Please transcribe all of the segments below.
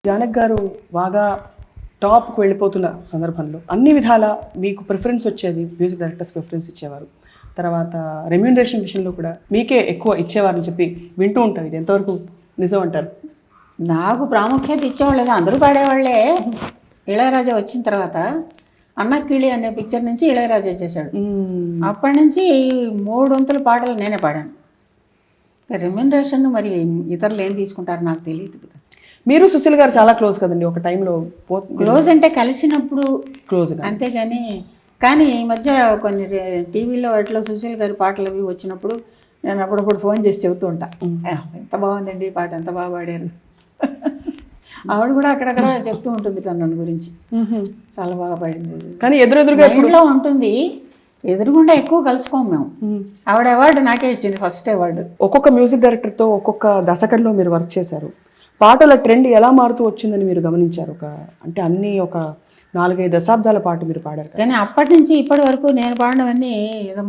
జానక్ గారు బాగా టాప్కి వెళ్ళిపోతున్న సందర్భంలో అన్ని విధాల మీకు ప్రిఫరెన్స్ వచ్చేది, మ్యూజిక్ డైరెక్టర్స్ ప్రిఫరెన్స్ ఇచ్చేవారు. తర్వాత రెమ్యూనరేషన్ విషయంలో కూడా మీకే ఎక్కువ ఇచ్చేవారని చెప్పి వింటూ ఉంటాం. ఇది ఎంతవరకు నిజం అంటారు? నాకు ప్రాముఖ్యత ఇచ్చేవాళ్ళు అందరూ పాడేవాళ్ళే. ఇళయరాజా వచ్చిన తర్వాత అన్నకిళి అనే పిక్చర్ నుంచి ఇళయరాజా చేశాడు. అప్పటి నుంచి 3 వంతుల పాటలు నేనే పాడాను. రెమ్యూనరేషన్ మరి ఇతరులు ఏం తీసుకుంటారు నాకు తెలియదు కదా. మీరు సుశీల్ గారు చాలా క్లోజ్ కదండి ఒక టైంలో? క్లోజ్ అంటే కలిసినప్పుడు క్లోజ్, అంతేగాని కానీ ఈ మధ్య కొన్ని టీవీలో వాటిలో సుశీల్ గారి పాటలు అవి వచ్చినప్పుడు నేను అప్పుడప్పుడు ఫోన్ చేసి చెబుతూ ఉంటా, ఎంత బాగుందండి ఈ పాట, ఎంత బాగా పాడారు. ఆవిడ కూడా అక్కడక్కడ చెప్తూ ఉంటుంది నన్ను గురించి, చాలా బాగా పాడింది. కానీ ఎదురెదురుగా ఇంట్లో ఉంటుంది, ఎదురుగుండా ఎక్కువ కలుసుకోము మేము. ఆవిడ అవార్డు నాకే ఇచ్చింది, ఫస్ట్ అవార్డు. ఒక్కొక్క మ్యూజిక్ డైరెక్టర్తో ఒక్కొక్క దశకంలో మీరు వర్క్ చేశారు. పాటల ట్రెండ్ ఎలా మారుతూ వచ్చిందని మీరు గమనించారు? అంటే అన్ని ఒక 4-5 దశాబ్దాల పాటు మీరు పాడారు. కానీ అప్పటి నుంచి ఇప్పటి వరకు నేను పాడినవన్నీ ఏదో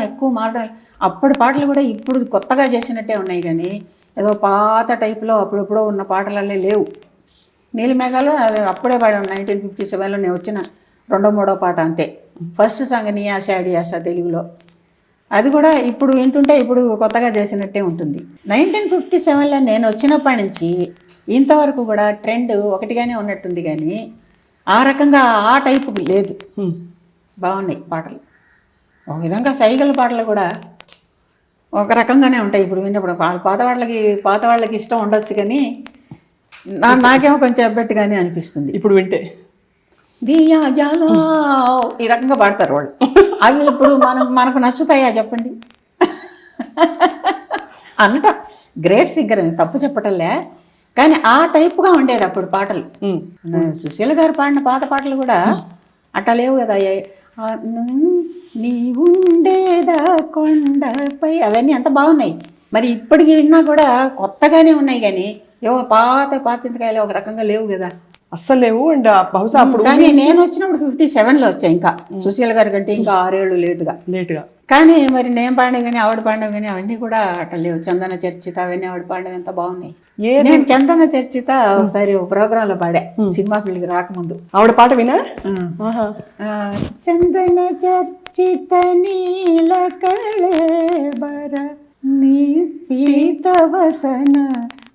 ఎక్కువ మారడం. అప్పటి పాటలు కూడా ఇప్పుడు కొత్తగా చేసినట్టే ఉన్నాయి, కానీ ఏదో పాత టైప్లో అప్పుడెప్పుడో ఉన్న పాటలల్లే లేవు. నీలిమేఘాలు అప్పుడే పాడాను, 1957లో నేను వచ్చిన 2వ-3వ పాట అంతే. ఫస్ట్ సాంగ్ నీ ఆశ అడి ఆశ తెలుగులో, అది కూడా ఇప్పుడు వింటుంటే ఇప్పుడు కొత్తగా చేసినట్టే ఉంటుంది. 1957లో నేను వచ్చినప్పటి నుంచి ఇంతవరకు కూడా ట్రెండ్ ఒకటిగానే ఉన్నట్టుంది, కానీ ఆ రకంగా ఆ టైపు లేదు. బాగున్నాయి పాటలు. ఒక విధంగా సైగల పాటలు కూడా ఒక రకంగానే ఉంటాయి ఇప్పుడు విన్నప్పుడు. పాత వాళ్ళకి ఇష్టం ఉండొచ్చు, కానీ నాకేమో కొంచెం అబ్బెట్టుగానే అనిపిస్తుంది ఇప్పుడు వింటే. దియా జాలో ఈ రకంగా పాడతారు వాళ్ళు. అవి ఇప్పుడు మనకు నచ్చుతాయా చెప్పండి? అంట గ్రేట్ సింగర్ అని తప్పు చెప్పటంలే, కానీ ఆ టైపుగా ఉండేది అప్పుడు పాటలు. సుశీల గారు పాడిన పాత పాటలు కూడా అట్లా లేవు కదా. నీ ఉండేదా కొండపై అవన్నీ ఎంత బాగున్నాయి. మరి ఇప్పటికి విన్నా కూడా కొత్తగానే ఉన్నాయి, కానీ ఏవో పాత ఇంతకాయలు ఒక రకంగా లేవు కదా, అస్సలు లేవు. అండ్ బహుశా అప్పుడు కానీ నేను వచ్చినప్పుడు 57లో వచ్చాయి, ఇంకా సుశీల గారి కంటే ఇంకా 6 ఏళ్ళు లేటుగా. కానీ మరి నేను పాడినవి కానీ ఆవిడ పాడినవి కానీ అవన్నీ కూడా అట్లా లేవు. చందన చర్చిత అవన్నీ ఆవిడ పాడినవి ఎంత బాగున్నాయి. నేను చందన చర్చిత ఒకసారి ప్రోగ్రామ్ లో పాడా, సినిమా ఫీల్డ్కి రాకముందు. ఆవిడ పాట వినా? చందన చర్చిత నీల కళేబర నీ పీత వసన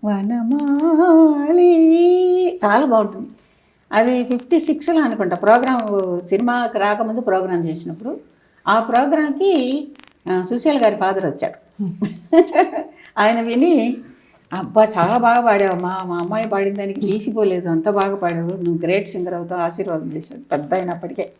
వనమాలి, చాలా బాగుంటుంది. అది 56లో అనుకుంటా ప్రోగ్రామ్, సినిమాకి రాకముందు ప్రోగ్రాం చేసినప్పుడు. ఆ ప్రోగ్రాంకి సుశీల్ గారి ఫాదర్ వచ్చారు. ఆయన విని, అబ్బా చాలా బాగా పాడావమ్మా, మా అమ్మాయి పాడిన దానికి తీసిపోలేదు, అంత బాగా పాడావు, నువ్వు గ్రేట్ సింగర్ అవుతావు, ఆశీర్వాదం చేశాడు. పెద్ద అయినప్పటికే